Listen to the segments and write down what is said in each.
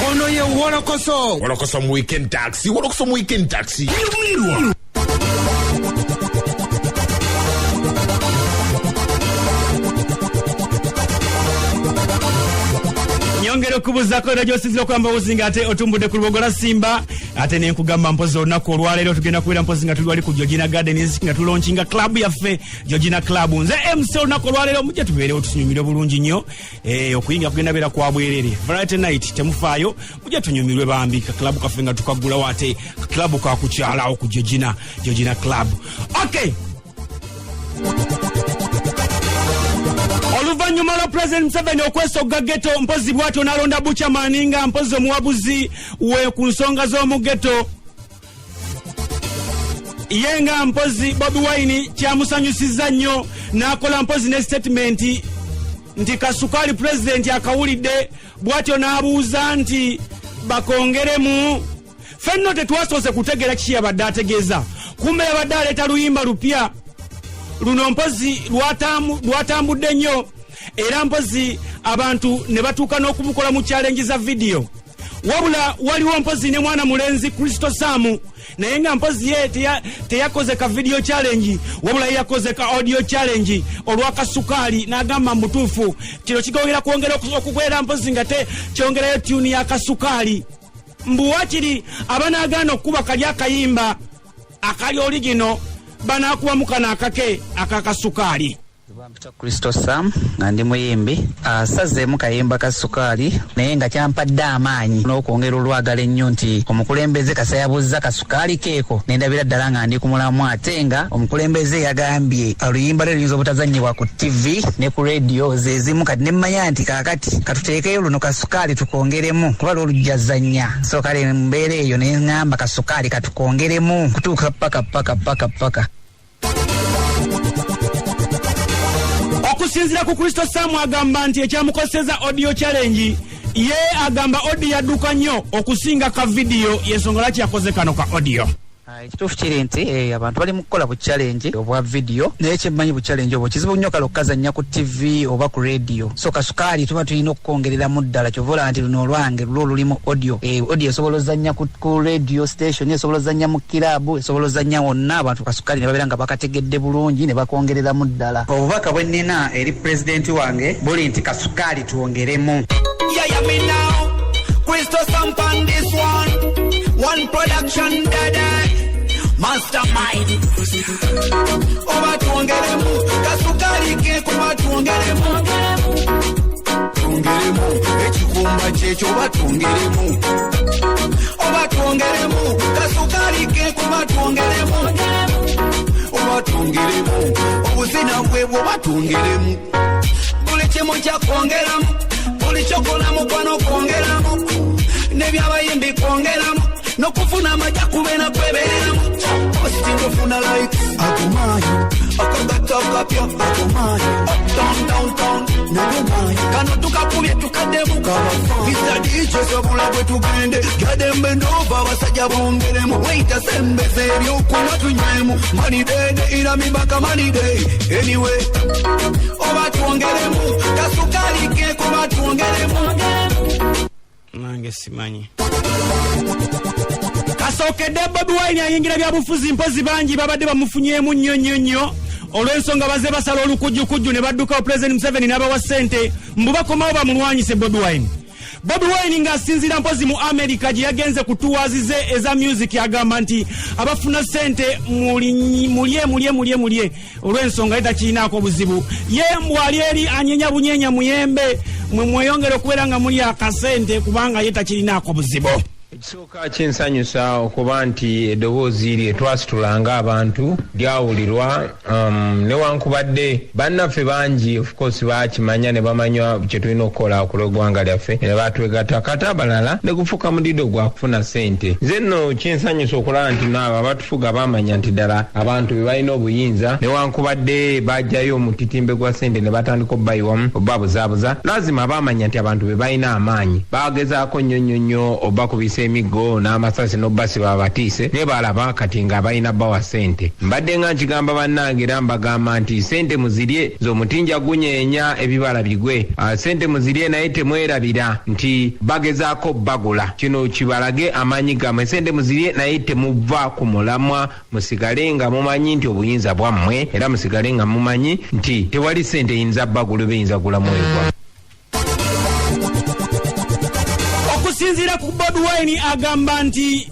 Ono ye WOLOKOSO. WOLOKOSO mu weekend taxi. WOLOKOSO mu weekend taxi. Nyongero kubuzako radio sizilo kwamba uzinga ate otumbude ku Lubogola Simba ate ne nkugamba mpozo onako olwalero tugenda kuwera mpozi nga tuli wali ku Georgina Gardens nga tulaunchinga club yaffe Georgina Club nze MC onako olwalero mujja tubeerewo tunyumire bulungi nnyo okuyinga kugenda beera kwa bwerere Friday night temufaayo mujja tunyumirwe bambi ka club kaffe nga tukagula wate club ka kukyalawo ku Georgina Club. Okay, oluvanyuma lwa President Museveni okwesoga ghetto mpozi bwato nalonda bucha maninga mpozi omuwabuzi we ku nsonga z'omugeto yenga mpozi Bobi Wine kyamusanyusiza nnyo nakola mpozi ne statement nti kasukali president akawulidde bwatyo n'abuuza nti bakongeremu fenno tetwasoose kutegera kiki yabadde ategeeza kumbe yabadde aleeta luyimba lupya luno mpozi lwatambudde nnyo era mpozi abantu ne batuuka n'okumukola mu challenge za video wabula waliwo mpozi ne mwana mulenzi Kristo Samu naye nga mpozi ye teyakoze ka video challenge wabula yakoze ka audio challenge olw'akasukaali n'agamba mbutuufu kino kigongera kwongera okukwera mpozi nga te kyongerayo tune y'akasukaali mbu wakiri abanaagaana okuba kali akayimba akali oligino banakuwa mukana akake akakasukaali. Kristo Sam nga ndi muyimbi asazeemu kayimba ka sukaali naye nga kyampadde amaanyi n'okwongera olwagala ennyo nti omukulembeze kasayabuzza kasukaali keeko nendabira ddala nga ndi ku mulamu ate nga omukulembeze yagambye oluyimba lwe luyinza obutazannyibwa ku TV ne ku radio zezimu kati nemmanya nti kaakati katuteekeyo luno kasukaali tukongeremu kuba lwolujjazannya so kale mbeera eyo ne ŋŋamba kasukaali katukongeremu kutuuka paka. Okusinzira ku Kristo Samu agamba nti ekyamukoseza audio challenge ye agamba audio yadduka nnyo okusinga ka video yensonga lwaki yakoze kano ka audio. Ekituufu kiri nti abantu bali mu kukola bu challenge obwa video naye kyemmanyi bu challenge obwo kizibu nnyo kale okukazannya ku TV oba ku radio so kasukaali tuba tulina okukongereramu ddala kyovola nti luno olwange lulo lulimu audio audio esobola ozannya ku radio station esobola ozannya mu kirabu esobola ozannya wonna abantu kasukaali ne babeera nga bakategedde bulungi ne bakongereramu ddala. Obubaka bwe nnina eri pulezidenti wange buli nti kasukaali tuwongeremu. Kristo Sampan this one production dada mastermind oba tuongeremu kasukali ke kuba tuongeremu ekikumba kyekyo oba tuongeremu oba tuongeremu kasukali ke kuba tuongeremu oba tuongeremu obuzina bwebwo oba tuongeremu buli kimu kyakwongeramu buli kyokolamu kwano kwongeramu nebyabayimbi kwongeramu nokufuna amajja kubeera kwebereramu ositindofuna like akumanyi akagata akapya akumanyi downtown nakumanyi kano tukakubye tukaddemu bisadije sobula bwe tugende gadembe ndova abasajja bongeremu weita sembeze ebyokunywa tunywemu manidede iramibaka manide anyway oba twongeremu kasukali ke kuba twongeremu nange simanyi kasookedde Bobi Wine ayingira byabufuzi mpozi bangi babadde bamufunyemu nnyo olw'ensonga baze basala olukujjukujju ne badduka President Museveni n'abawa ssente mbubakomawo bamulwanyise Bobi Wine. Bobi Wine ng'asinziira mpozi mu America gye yagenze ku tours ze eza music agamba nti abafuna ssente mulye olw'ensonga etakirinaako buzibu ye mbwali eri anyenya bunyenya muyembe mweyongere okubeera nga muli akasente kubanga ye takirinaako buzibu. Ekisooka kyensanyusa okuba nti eddoboozi lye twasitulanga abantu lyawulirwa newankubadde bannaffe bangi of course bakimanya ne bamanya kye tulina okukola okulwa eggwanga lyaffe ne batwegatta kata abalala ne gufuuka mudido gwa kufuna ssente. Nze nno kyensanyusa okulaba nti naabo abatufuga bamanya nti ddala abantu be balina obuyinza newankubadde bajjayo omutitimbe gwa ssente ne batandika obbayiwamu obbabuzaabuza lazima bamanya nti abantu be balina amaanyi bagezaako nnyo oba kubisa n'emigo n'amasasi n'obasi babatiise naye balaba kati nga balina bawa sente. Mbadde nga nkigamba bannange era mbagamba nti sente muzirye z'omutinja gunyeenya ebibala bigwe. Sente muzirye naye temwerabira nti bagezaako bagula. Kino kibalage amaanyi gammwe. Sente muzirye naye temuva ku mulamwa, musigale nga mumanyi nti obuyinza bwammwe era musigale nga mumanyi nti tewali sente eyinza bagula beyinza gula mwoyo gwammwe. Okusinziira ku Bobi Wine agamba nti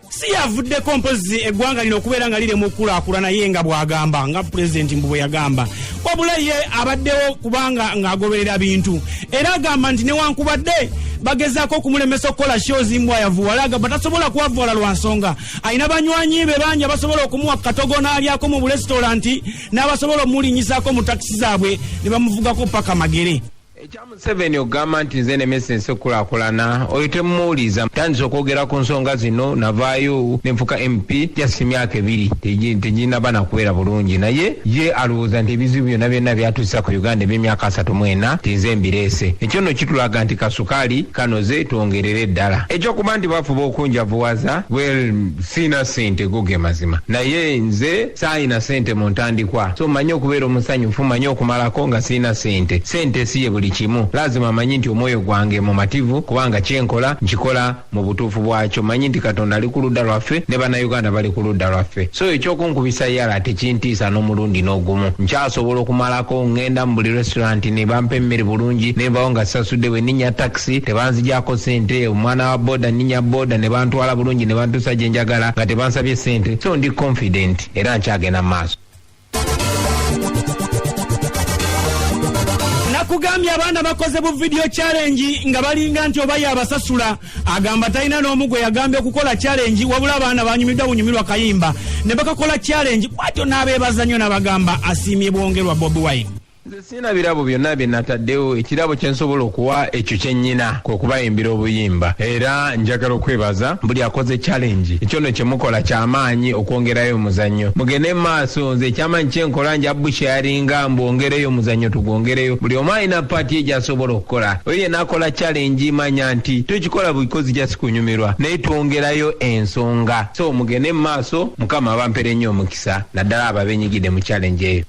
si yavuddeko mpozi eggwanga lino okubeera nga liri mu kulaakulana ye nga bw'agamba nga pulezidenti mbu bwe yagamba, wabula ye abaddewo kubanga ng'agoberera bintu era agamba nti newankubadde bagezaako okumulemesa okukola shows mbwayavuwala agamba tasobola kuwavuwala lwa nsonga ayina banywanyi be bangi abasobola okumuwa katogo n'alyako mu bulesitolanti n'abasobola omulinyisaako mu takisi zaabwe ne bamuvugako paka magere. Ekya Museveni ogamba nti nze nemesense okulaakulana oyo temuwuliza. Tandise okwogera ku nsonga zino navaayo nenfuka MP just emyaka 2 teginaba nakubeera bulungi, naye ye alowooza nti ebizibu byonna byonna byatuusa ku Uganda eby'emyaka 34 tinze mbireese. Ekyo nno kitulaga nti kasukaali kanoze twongerere eddala. Ekyokuba nti bafuba okunjavuwaza siina sente goge mazima, naye nze saayina sente mu ntandikwa, so mmanyi okubeera omusanyufu, mmanyi okumalako nga siina sente. Sente si ye buli kimu, lazima amanyi nti omwoyo gwange mumativu kubanga kyenkola nkikola mu butuufu bwakyo. Manyi nti Katonda ali ku ludda lwaffe ne bannayuganda bali ku ludda lwaffe, so ekyokunkubisa yala tekintiisa n'omulundi n'ogumu. Nkyasobola okumalako ngenda mu buli restaurant ne bampa emmere bulungi ne mbawo nga sasudde bwe nninya taxi tebanzigyako sente, omwana wa boda nninya boda ne bantwala bulungi ne bantuusa gye njagala nga tebansabye sente, so ndi confident era nkyagenda mu maaso. Kugambya abaana bakoze bu video challenge nga balinga nti oba yabasasula, agamba talina n'omu gwe yagambye okukola challenge wabula abaana banyumiddwa bunyumirwa kayimba ne bakakola challenge bwatyo n'abeebaza nnyo n'abagamba asiimye bwongerwa Bobi Wine. Nze sina birabo byonna bye nataddewo, ekirabo kye nsobola okuwa ekyo kyennyina kwe kubayimbira obuyimba, era njagala okwebaza buli akoze challenge. Ekyo nno kye mukola ky'amaanyi okwongerayo omuzannyo. Mugende mu maaso, nze ekyamaanyi kyenkola nja busharinga mbwongereyo omuzannyo tugwongereyo. Buli omu alina paati ye gy'asobola okukola. Oyo yenna akola challenge manya nti tokikola bukozi gya sikunyumirwa naye twongerayo ensonga. So mugende mu maaso, Mukama abampere nnyo omukisa naddala abo abenyigidde mu challenge eyo.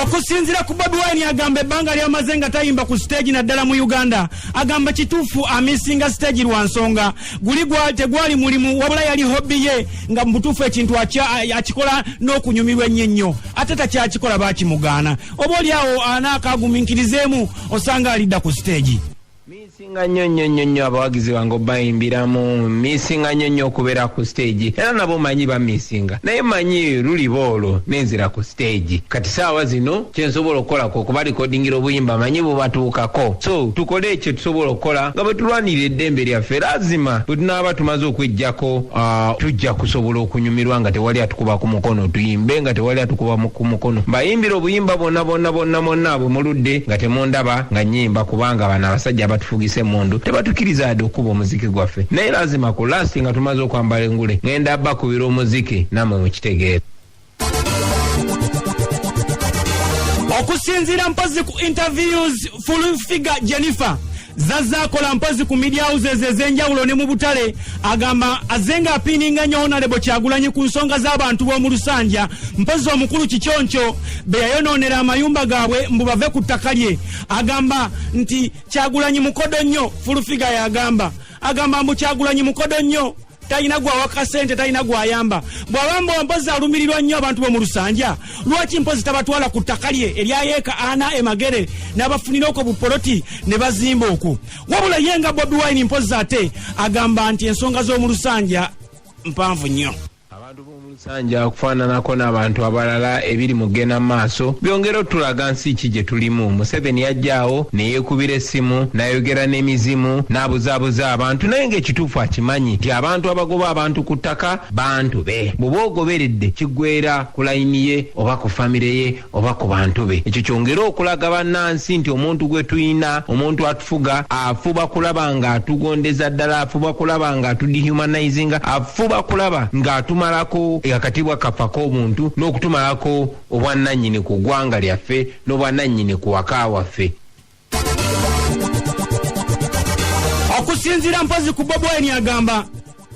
Okusinziira ku Bobi Wine agamba ebbanga ly'amaze nga tayimba ku stage naddala mu Uganda, agamba kituufu amisinga stage lwa nsonga tegwali mulimu wabula yali hobby ye nga mu butuufu ekintu akikola n'okunyumirwa ennyo ate takyakikola baakimugaana. Oba oli awo anaakagumiikirizeemu osanga alidda ku stage. Misinga nnyo abawagizi bange obayimbiramu, misinga nnyo okubeera ku stage era nabo manyi bamisinga, naye manyi luli boolo nenzira ku stage. Kati saawa zino kyensobola okukolako okuba likodingira obuyimba manyi bwebatuukako, so tukole ekyo tusobola okukola nga bwe tulwanira eddembe lyaffe. Lazima bwe tunaaba tumaze okwejjako tujja kusobola okunyumirwa nga tewali atukuba ku mukono, tuyimbe nga tewali atukuba ku mukono. Mbayimbira obuyimba bonna bwe muludde nga temundaba nga nnyimba kubanga bano abasajja batufugise mundu tebatukiriza ade okuba omuziki gwaffe, naye lazima ku last nga tumaze okwambala engule ngenda bakubira omuziki namwe mukitegeera. Okusinziira mpozi ku interviews full figure Jennifer zazaakola mpozi ku media houses ez'enjawulo ne mu butale, agamba azenga apininga nnyo Honorable Kyagulanyi ku nsonga z'abantu b'omu Lusanja. Mpozi omukulu Kikyoncho be yayonoonera amayumba gaabwe mbu bave ku ttaka lye, agamba nti Kyagulanyi mukodo nnyo. Full figure yagamba mbu Kyagulanyi mukodo nnyo, talina gwawaka sente, talina gwayamba. Bw'abamba mpozi alumirirwa nnyo abantu b'omu Lusanja, lwaki mpozi tabatwala ku ttaka lye eryayeeka ana emagere n'abafunira okwo bupoloti ne bazimba okwo? Wabula ye nga Bobi Wine mpozi ate agamba nti ensonga z'omu Lusanja mpanvu nnyo. Abantu b'omu Lusanja okufaananako n'abantu abalala ebiri mu kugenda mu maaso byongera otulaga nsi ki gye tulimu. Museveni yajjaawo ne yeekubira essimu n'ayogera n'emizimu n'abuzaabuza abantu, naye ng'ekituufu akimanyi nti abantu abagoba abantu ku ttaka bantu be. Bw'oba ogoberedde kiggweera ku layini ye oba ku famire ye oba ku bantu be. Ekyo kyongera okulaga bannansi nti omuntu gwe tuyina, omuntu atufuga afuba kulaba ng'atugondeza ddala, afuba kulaba ng'atudehumanizinga, afuba kulaba ng'atumalako akatibwa kafa k'omuntu n'okutumalako obwannannyini ku ggwanga lyaffe n'obwannannyini ku waka waffe. okusinziira mpozi ku Bobi Wine agamba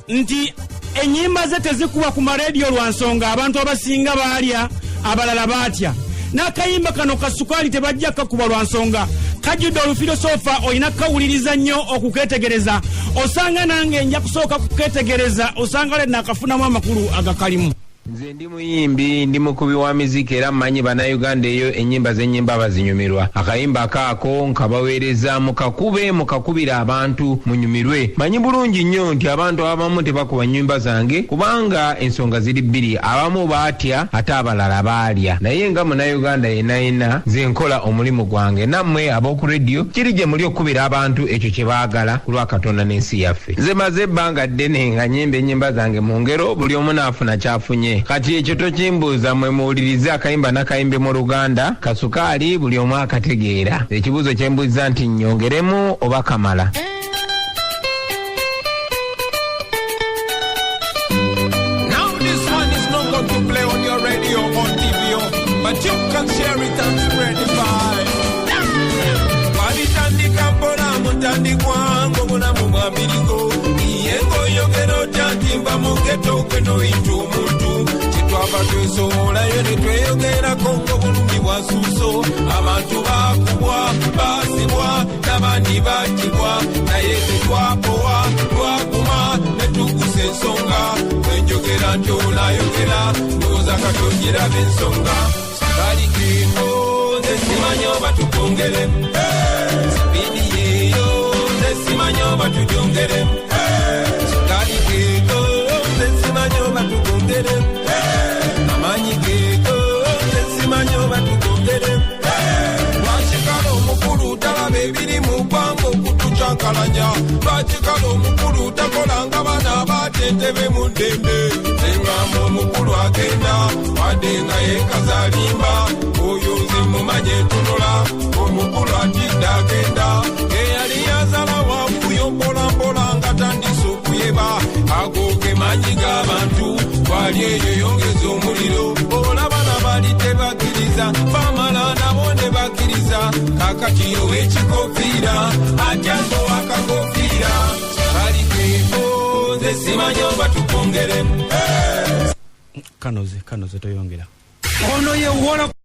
nti ennyimba ze tezikuba ku marediyo lwa nsonga abantu abasinga baalya abalala baatya n'akayimba kano kasukaali tebajja kakuba lwa nsonga kajjudde olufilosofa olina kawuliriza nnyo okuketegereza osanga nange nja kusooka kuketegereza osanga le nakafunamu amakulu agakalimu. Nze ndi muyimbi ndi mukubi wa miziki era mmanyi bannayuganda eyo ennyimba z'ennyimba bazinyumirwa. Akayimba kaako nkabaweereza mukakubira abantu munyumirwe. Manyi bulungi nnyo nti abantu abamu tebakuba nnyimba zange kubanga ensonga ziri bbiri, abamu baatya ate abalala baalya. Naye nga munnayuganda yenna nze nkola omulimu gwange, nammwe ab'oku rediyo kiri gye muli okukubira abantu ekyo kye baagala ku lwa Katonda n'ensi yaffe. Nze maze ebbanga ddene nga nnyimba ennyimba zange mu ngero, buli omu naafuna kyafunye. Kati ekyo tokimbuuza, mwe muwulirize akayimba n'akayimbe mu Luganda kasukaali buli omu akategeera. Ekibuuzo kye mbuuza nti nnyongeremu oba kamala? Now this one is not going to play on your radio or TV, but you can share it and spread the vibe. Walitandika mpona mutandikwa ngobona mu mabirigo iyengo yogero tantimba mu ghetto kweno itumutu chitwava twesoolayo ne tweyogerako ng'obulumi bwa suso abantu bakubwa basibwa n'abandi battibwa naye tetwakowa twaguma ne tugusa ensonga wenjogera nti olayogera ndowooza katongerabe ensonga sikalikeko nze simanyi oba tukongere sipidi yeeyo nze simanyi oba tugyongere sikalikeko nze simanyi oba tukongere amanyi geeko nze simanyi oba tukongere lwakikala omukulu talaba ebiri mu ggwanga okutucankalanya lwakikala omukulu takolanga baana abatentebe mu ddembe engamba omukulu agenda wadde nga yeekazalimba oyo nze mumanye entunola omukulu atidde agenda eyali yazala wabuyo mpolampola nga tandise okuyeba agoge manyi g'abantu twali eyo yongeza omuliro olabana bali tebakkiriza bamala nabo ne bakkiriza kakati ow'ekikofiira ajango wakakofiira kalikeeko nze simanyi oba tukongere kanoze toyongera ono ye WOLOKOSO.